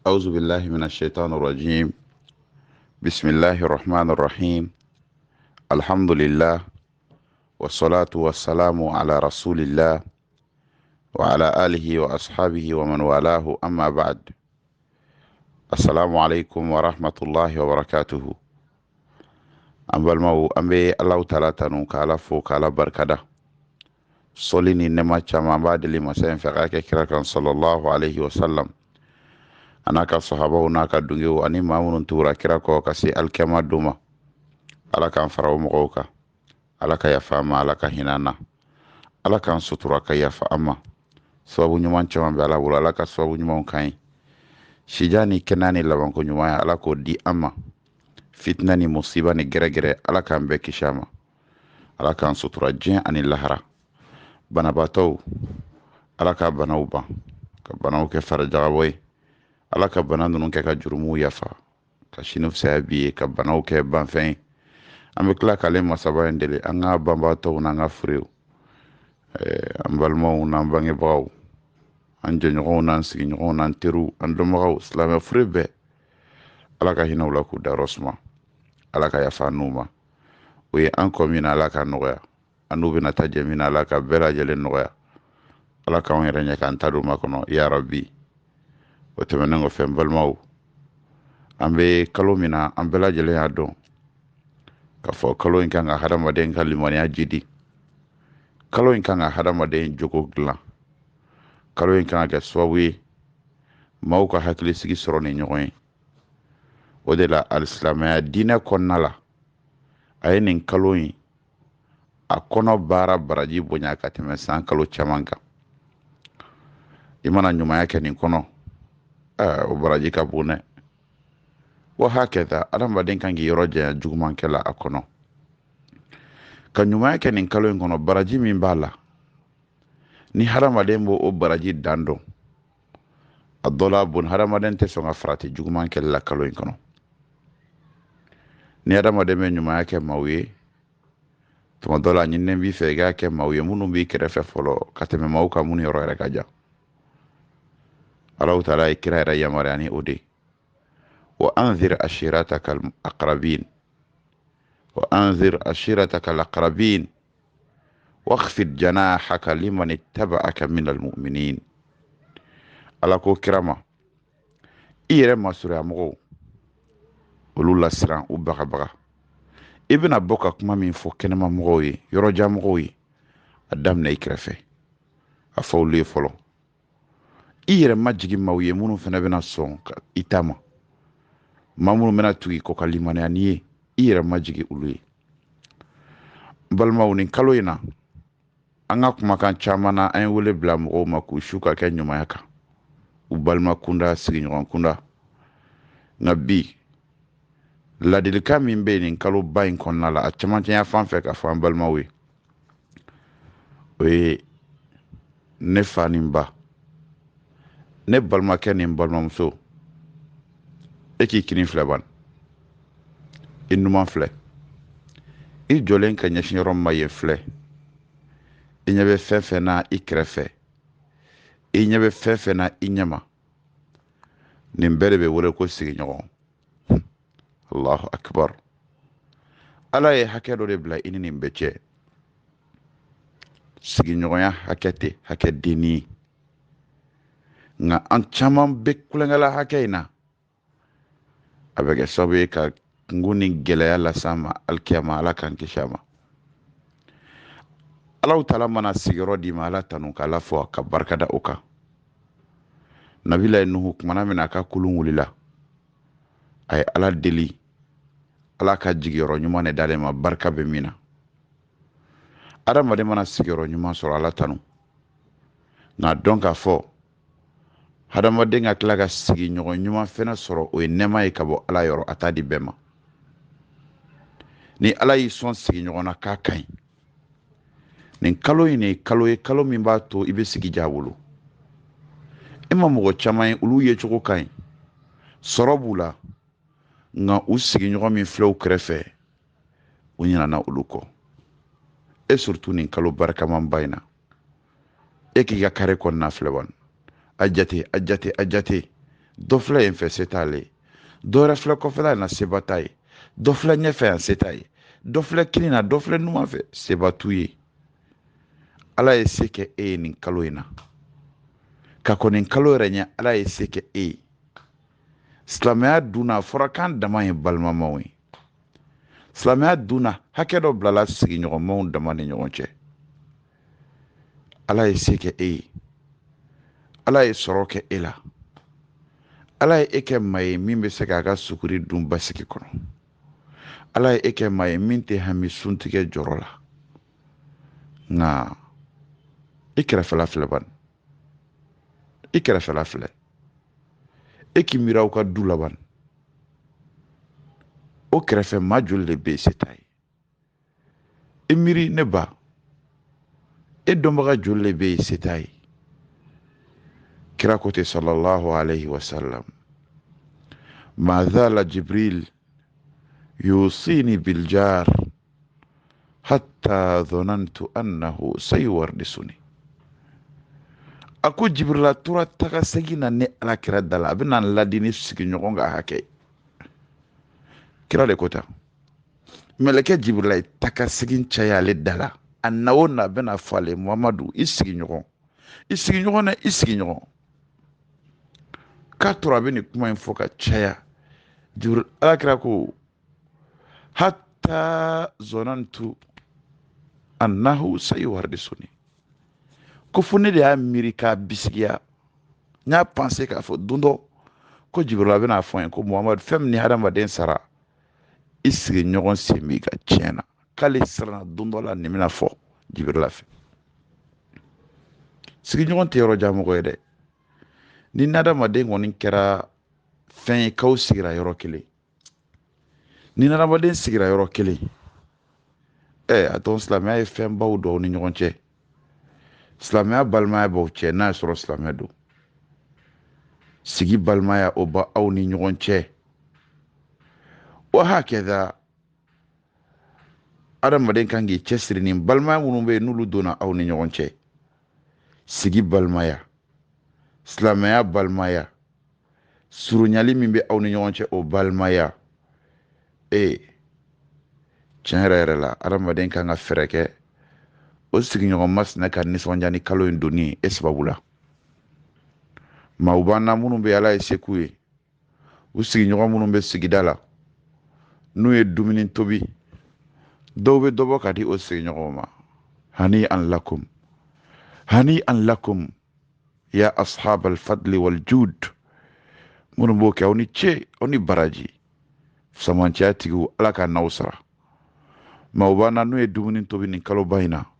أعوذ بالله من الشيطان الرجيم. بسم الله الرحمن الرحيم. الحمد لله والصلاة والسلام على رسول الله وعلى آله وأصحابه ومن والاه، أما بعد. السلام عليكم ورحمة الله وبركاته. أمبال مو أمبي الله تعالى تنو كالا فو كالا بركدا صليني نما چما بعد لما سين فقاك كراكا صلى الله عليه وسلم. Anaka sahaba naka dungiw ani mamunun tura kira ko kasi alkema duma ala kan faraw mɔgɔw kan, ala ka yafa ma, ala ka hinana, ala kan sutura ka yafa ama. Sababu ɲuman caman bɛ ala bolo, ala ka sababu ɲumanw kan ye. Sija ni kɛnɛ ni labanko ɲuman ye ala k'o di an ma. Fitina ni musiba ni gɛrɛgɛrɛ ala k'an bɛɛ kisi a ma, ala k'an sutura diɲɛ ani lahara. Banabaatɔw ala ka banaw ban, ka banaw kɛ farajagabɔ ye. Ala ka bana ninnu kɛ ka jurumuw yafa, ka sini fisaya bi ye, ka banaw kɛ banfɛn ye. An bɛ tila k'ale masaba in deli an ka banbaatɔw n'an ka furew, an balimaw n'an bangebagaw, an jɛɲɔgɔnw n'an sigiɲɔgɔnw n'an teriw, an dɔnbagaw, silamɛ fure bɛɛ, ala ka hinɛw la k'u dayɔrɔ suma, ala ka yafa n'u ma. O ye an kɔ min na ala ka nɔgɔya, an n'u bɛna taa jɛ min na ala ka bɛɛ lajɛlen nɔgɔya, ala k'anw yɛrɛ ɲɛ k'an ta d'u ma kɔnɔ ya rabbi. O tɛmɛnen kɔfɛ n balimaw, an bɛ kalo min na an bɛɛ lajɛlen y'a dɔn k'a fɔ kalo in kan ka hadamaden ka limaniya jidi, kalo in kan ka hadamaden jogo dilan, kalo in kan ka kɛ sababu ye maaw ka hakilisigi sɔrɔ ni ɲɔgɔn ye. O de la alisilamɛya diinɛ kɔnɔna la a ye nin kalo in a kɔnɔ baara baraji bonya ka tɛmɛ san kalo caman kan. I mana ɲumanya kɛ nin kɔnɔ, o baraji ka bon dɛ. Wa hakɛta adamaden kan k'i yɔrɔ janya jugumankɛ la a kɔnɔ. Ka ɲumanya kɛ nin kalo in kɔnɔ, baraji min b'a la, ni hadamaden b'o baraji dan dɔn, a dɔ la bon hadamaden tɛ sɔn ka farati juguman kɛli la kalo in kɔnɔ. Ni hadamaden bɛ ɲumanya kɛ maaw ye, tuma dɔ la ɲininen b'i fɛ i k'a kɛ maaw ye minnu b'i kɛrɛfɛ fɔlɔ ka tɛmɛ maaw kan minnu yɔrɔ yɛrɛ ka jan. Allahu taala ye kira yɛrɛ yamaruya ni o de. Wa anzir ashirataka al-aqrabin, wa anzir ashirataka al-aqrabin wakhfid janahaka liman ittaba'aka min al-mu'minin. Ala ko kira ma, i yɛrɛ masuruya mɔgɔw, olu la siran u bagabaga. I bɛna bɔ ka kuma min fɔ kɛnɛma mɔgɔw ye, yɔrɔjan mɔgɔw ye, a daminɛ i kɛrɛfɛ, a fɔ olu ye fɔlɔ. I yɛrɛ majigi maaw ye minnu fana bɛna sɔn i ta ma, maa minnu bɛna tugu i kɔ ka limaniya n'i ye, i yɛrɛ majigi olu ye. N balimaw, nin kalo in na an ka kumakan caman na an ye wele bila mɔgɔw ma k'u su ka kɛ ɲumanya kan, u balima kunda, sigiɲɔgɔn kunda. Nka bi ladilikan min bɛ yen nin kalo ba in kɔnɔna la, a camancɛ ya fan fɛ k'a fɔ an balimaw ye, o ye ne fa ni n ba, ne balimakɛ ni n balimamuso, e k'i kini filɛ bani, i numan filɛ, i jɔlen ka ɲɛsin yɔrɔ ma yen filɛ, i ɲɛ bɛ fɛn fɛn na i kɛrɛfɛ, i ɲɛ bɛ fɛn fɛn na i ɲɛma, nin bɛɛ de bɛ wele ko sigiɲɔgɔn. Allahu akbar. Ala ye hakɛ dɔ de bila i ni nin bɛɛ cɛ. Sigiɲɔgɔnya hakɛ tɛ hakɛ denni ye. Nka an caman bɛ kulonkɛla hakɛ in na, a bɛ kɛ sababu ye ka kungo ni gɛlɛya las'an ma alikiyama, ala k'an kisi a ma. Alahu taala mana sigiyɔrɔ d'i ma, ala tanu k'ala fɔ ka barikada o kan. Nabila Nuhu kumana min na a ka kulun wulila, a ye ala deli, ala ka jigiyɔrɔ ɲuman de d'ale ma, barika bɛ min na. Adamaden mana sigiyɔrɔ ɲuman sɔrɔ, ala tanu, nka dɔn k'a fɔ hadamaden ka tila ka sigiɲɔgɔn ɲuman fɛnɛ sɔrɔ, o ye nɛɛma ye ka bɔ ala yɔrɔ, a t'a di bɛɛ ma. Ni ala y'i sɔn sigiɲɔgɔn na k'a ka ɲi, nin kalo in ye kalo ye, kalo min b'a to i bɛ sigi ja bolo. E ma mɔgɔ caman ye olu ye cogo ka ɲi, sɔrɔ b'u la, nka u sigiɲɔgɔn min filɛ u kɛrɛfɛ, u ɲinana olu kɔ. E surtout nin kalo barikaman ba in na, e k'i ka kare kɔnɔna filɛ bani, a jate dɔ filɛ yen fɛ se t'ale dɔ wɛrɛ filɛ kɔfɛla in na seba t'a ye dɔ filɛ ɲɛfɛ yan se t'a ye dɔ filɛ kini na dɔ filɛ numan fɛ seba t'u ye ala ye se kɛ e ye nin kalo in na ka kɔn nin kalo yɛrɛ ɲɛ ala ye se kɛ e ye silamɛya dunna a fɔra k'an dama ye balimamaw ye silamɛya dunna hakɛ dɔ bilala sigiɲɔgɔnmaw dama ni ɲɔgɔn cɛ ala ye se kɛ e ye ala ye sɔrɔ kɛ e la ala ye e kɛ maa ye min bɛ se k'a ka sukuri dun basigi kɔnɔ ala ye e kɛ maa ye min tɛ hami suntigɛ jɔrɔ la nka i kɛrɛfɛla filɛ bani i kɛrɛfɛla filɛ e k'i miiri aw ka du la bani o kɛrɛfɛ maa joli de bɛ yen se t'a ye e miiri ne ba e dɔnbaga joli de bɛ yen se t'a ye kira ko ten sallallahu alayhi wa sallam ma zala jibril yusini biljar hatta dhanantu annahu sayuwardisuni a ko jibrila tora taga segin na ne ala kira da la a bɛ na ladi ni sigiɲɔgɔn ka hakɛ kira de ko tan mɛlɛkɛ jibrila ye taga segin caya ale da la a na o na a bɛ na fɔ ale muhamadu i sigiɲɔgɔn na i sigiɲɔgɔn k'a tora a bɛ nin kuma in fɔ ka caya jibril ala kira ko hatta zonantu annahu sayuwardisuni ko fo ne de y'a miiri k'a bisigiya n y'a panse k'a fɔ don dɔ ko jibrila bɛna fɔ n ye ko muhamadu fɛn min ni hadamaden sara i sigiɲɔgɔn sen b'i ka tiɲɛ na k'ale siranna don dɔ la nin bɛna fɔ jibrila fɛ sigiɲɔgɔn tɛ yɔrɔ jan mɔgɔ ye dɛ ni hadamaden kɔni kɛra fɛn ye k'aw sigira yɔrɔ kelen ni hadamaden sigira yɔrɔ kelen a dɔn silamɛya ye fɛn baw dɔw ni ɲɔgɔn cɛ silamɛya balimaya b'aw cɛ n'a y'a sɔrɔ silamɛ don sigi balimaya o ba aw ni ɲɔgɔn cɛ wa hakɛda adamaden kan k'i cɛsiri ni balimaya minnu bɛ yen n'olu donna aw ni ɲɔgɔn cɛ sigi balimaya silamɛya balimaya surunyali min bɛ aw ni ɲɔgɔn cɛ o balimaya tiɲɛ yɛrɛ yɛrɛ la adamaden kan ka fɛɛrɛ kɛ o sigiɲɔgɔn masina ka nisɔndiya ni kalo in donni e sababu la maaw b'an na minnu bɛ ala ye se k'u ye u sigiɲɔgɔn minnu bɛ sigida la n'u ye dumuni tobi dɔw bɛ dɔ bɔ ka di o sigiɲɔgɔnw ma hani an lakum ya ashab al-fadli wal jud minnu b'o kɛ aw ni ce aw ni baraji samanciya tigiw ala ka n'aw sara maaw b'an na n'u ye dumuni tobi nin kaloba in na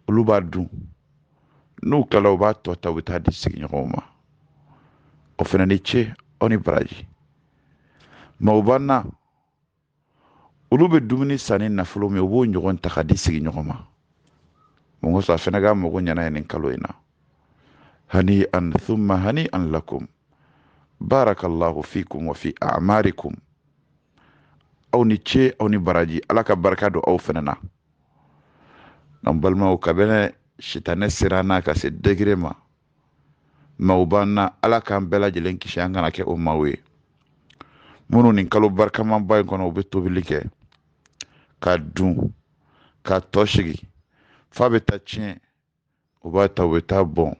olu b'a dun n'u tilala u b'a tɔ ta u bɛ taa di sigiɲɔgɔnw ma o fana ni ce aw ni baraji maaw b'an na olu bɛ dumuni san ni nafolo min u b'o ɲɔgɔn ta ka di sigiɲɔgɔn ma mun kosɔn a fana ka mago ɲɛna ye nin kalo in na hani an thumma hani an lakum barakallahu fikum wa fi a'marikum aw ni ce aw ni baraji ala ka barika don aw fana na n'an balimaw kabɛnɛ sitanɛ sera n'a ka se degré ma maaw b'an na ala k'an bɛɛ lajɛlen kisi an kana kɛ o maaw ye minnu nin kalo barikamanba in kɔnɔ u bɛ tobili kɛ ka dun ka tɔ sigi f'a bɛ taa tiɲɛ u b'a ta u bɛ taa bɔn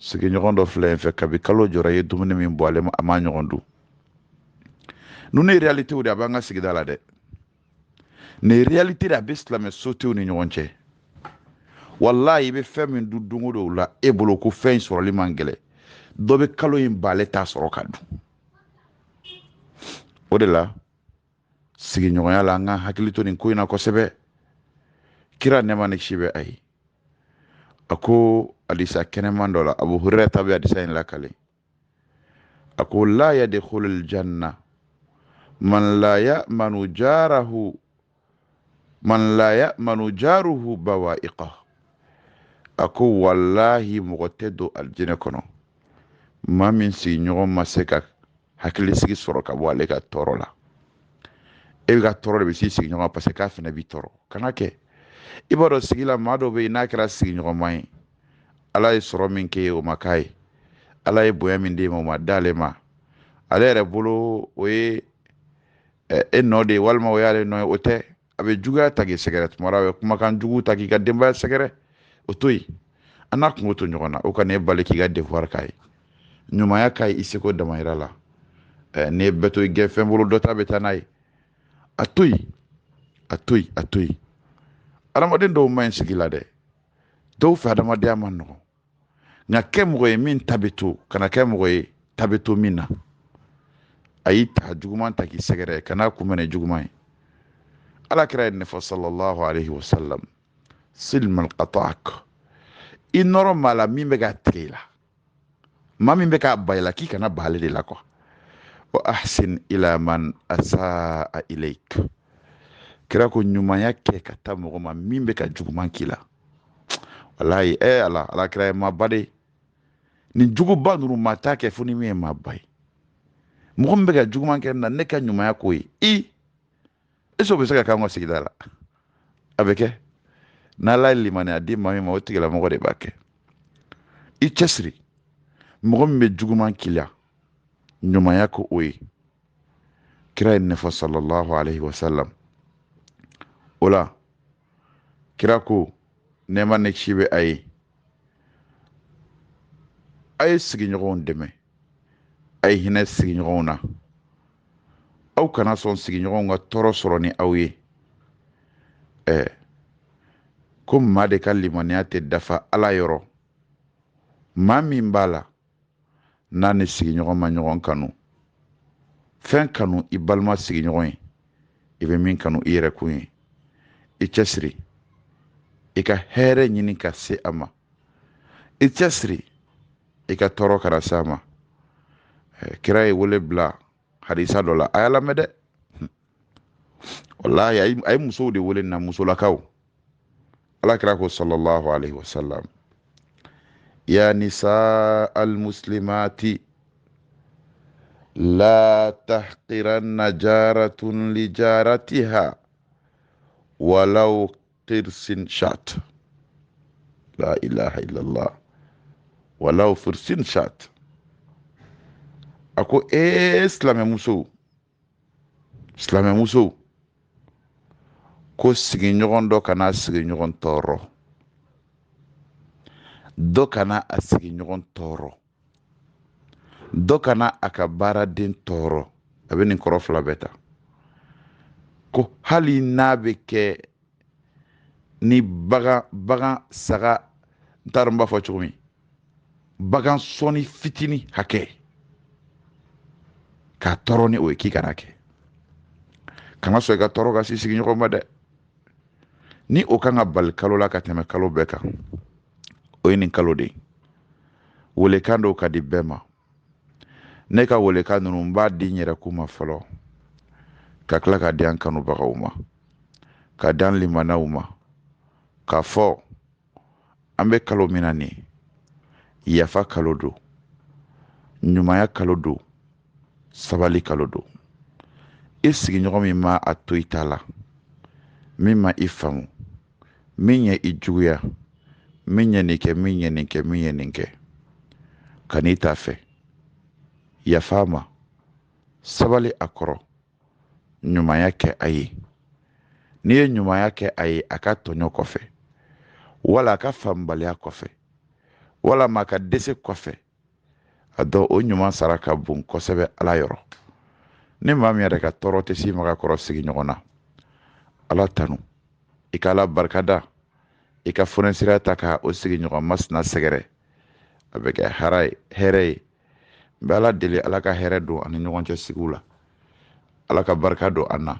sigiɲɔgɔn dɔ filɛ yen fɛ kabi kalo jɔra i ye dumuni min bɔ ale a m'a ɲɔgɔn dun ninnu ye réalitéw de a b'an ka sigida la dɛ nin ye réalité de a bɛ silamɛ sotew ni ɲɔgɔn cɛ wallahi i bɛ fɛn min dun don o don la e bolo ko fɛn in sɔrɔli man gɛlɛn dɔ bɛ kalo in ba ale t'a sɔrɔ ka dun o de la sigiɲɔgɔnya la an ka hakili to nin ko in na kosɛbɛ kira nɛɛma ni kisi bɛ a ye a ko hadisa kɛnɛman dɔ la abu hurayra ta bɛ hadisa in lakale a ko la yadkhulul janna man la ya'manu jaruhu bawa'iqah a ko wallahi mɔgɔ tɛ don alijinɛ kɔnɔ maa min sigiɲɔgɔn ma se ka hakilisigi sɔrɔ ka bɔ ale ka tɔɔrɔ la e bɛ ka tɔɔrɔ de bɛ s'i sigiɲɔgɔn parce que k'a fana b'i tɔɔrɔ kana kɛ i b'a dɔn sigi la maa dɔ bɛ yen n'a kɛra sigiɲɔgɔnma ye ala ye sɔrɔ min kɛ ye o ma k'a ye ala ye bonya min di ma o ma d'ale ma ale yɛrɛ bolo o ye e nɔ de ye walima o y'ale nɔ ye o tɛ a bɛ juguya ta k'i sɛgɛrɛ tuma dɔ a bɛ kumakan jugu ta k'i ka denbaya sɛgɛrɛ o to yen an n'a kungo to ɲɔgɔn na o kana e bali k'i ka devoir k'a ye ɲumanya k'a ye i seko damayira la n'i ye bɛɛ to i gɛn fɛn bolo dɔ ta bɛ taa n'a ye a to yen a to yen a to yen adamaden dɔw man ɲi sigi la dɛ dɔw fɛ adamadenya man nɔgɔn nka kɛ mɔgɔ ye min ta bɛ to kana kɛ mɔgɔ ye ta bɛ to min na a y'i ta juguman ta k'i sɛgɛrɛ kana kunbɛn ni juguman ye alakira ye nin fɔ sallallahu alaihi wasallam silman qata'ak i nɔrɔ maa la min bɛ k'a tigɛ i la maa min bɛ k'a ba i la k'i kana ba ale de la wa ahsin ila man asaa ilayk kira ko ɲumanya kɛ ka taa mɔgɔ ma min bɛ ka juguman k'i la walayi alakira ye maaba de nin juguba ninnu maa t'a kɛ fo ni min ye maaba ye mɔgɔ min bɛ ka juguman kɛ na ne ka ɲumanya k'o ye eso bɛ se ka k'an ka sigida la a bɛ kɛ n'ala ye limaniya di maa min ma o tigilamɔgɔ de b'a kɛ i cɛsiri mɔgɔ min bɛ juguman k'i la ɲumanya ko o ye kira ye nin fɔ sallallahu alaihi wasallam o la kira ko nɛɛma ni kisi bɛ a ye sigiɲɔgɔnw dɛmɛ a ye hinɛ sigiɲɔgɔnw na aw kana sɔn sigiɲɔgɔnw ka tɔɔrɔ sɔrɔ ni aw ye ko maa de ka limaniya tɛ dafa ala yɔrɔ maa min b'a la n'a ni sigiɲɔgɔn ma ɲɔgɔn kanu fɛn kanu i balima sigiɲɔgɔn ye i bɛ min kanu i yɛrɛ kun ye i cɛsiri i ka hɛrɛ ɲini ka se a ma i cɛsiri i ka tɔɔrɔ kana se a ma kira ye wele bila hadisa dɔ la a y'a lamɛn dɛ wallahi a ye musow de wele na musolakaw alakira ko sallallahu alaihi wasallam ya nisa almuslimati la tahqiranna jaratun li jaratiha walau qirsin shat la ilaha illallah walau firsin shat ako silamɛmusow ko sigiɲɔgɔn dɔ kana sigiɲɔgɔn tɔɔrɔ dɔ kana a sigiɲɔgɔn tɔɔrɔ dɔ kana a ka baaraden tɔɔrɔ a bɛ nin kɔrɔ fila bɛɛ ta ko hali n'a bɛ kɛ ni bagan saga n t'a dɔn n b'a fɔ cogo min bagan sɔni fitinin hakɛ k'a tɔɔrɔ ni o ye k'i kana kɛ kana sɔn i ka tɔɔrɔ ka se sigiɲɔgɔn ma dɛ ni o kan ka bali kalo la ka tɛmɛ kalo bɛɛ kan o ye nin kalo de ye welekan dɔw ka di bɛɛ ma ne ka welekan ninnu n b'a di n yɛrɛ kun ma fɔlɔ ka tila k'a di an kanubagaw ma ka di an limanaw ma k'a fɔ an bɛ kalo min na nin yafa kalo don ɲumanya kalo don sabali kalo don i sigiɲɔgɔn min ma a to i ta la min ma i faamu min ye i juguya min ye nin kɛ min ye nin kɛ min ye nin kɛ ka n'i ta fɛ yafa ma sabali a kɔrɔ ɲumanya kɛ a ye n'i ye ɲumanya kɛ a ye a ka tɔɲɔ kɔfɛ wala a ka faamubaliya kɔfɛ walama a ka dɛsɛ kɔfɛ a dɔn o ɲuman sara ka bon kosɛbɛ ala yɔrɔ ni maa min yɛrɛ ka tɔɔrɔ tɛ s'i ma ka kɔrɔ sigi ɲɔgɔn na ala tanu i ka ala barikada i ka fonɛsira ta ka o sigi ɲɔgɔn masina sɛgɛrɛ a bɛ kɛ hɛrɛ ye n bɛ ala deli ala ka hɛrɛ don ani ɲɔgɔn cɛ sigiw la ala ka barika don an na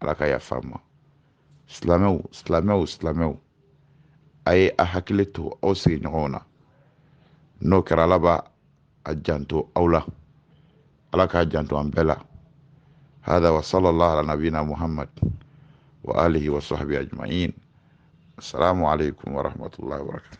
ala ka yafa an ma silamɛw a ye a hakili to aw sigiɲɔgɔnw na n'o kɛra ala b'a a janto aw la ala k'a janto an bɛɛ la hada wa sallallahu ala nabina muhammad wa alihi wa sahbihi ajma'in assalamu alaikum wa rahmatullahi wa barakatuh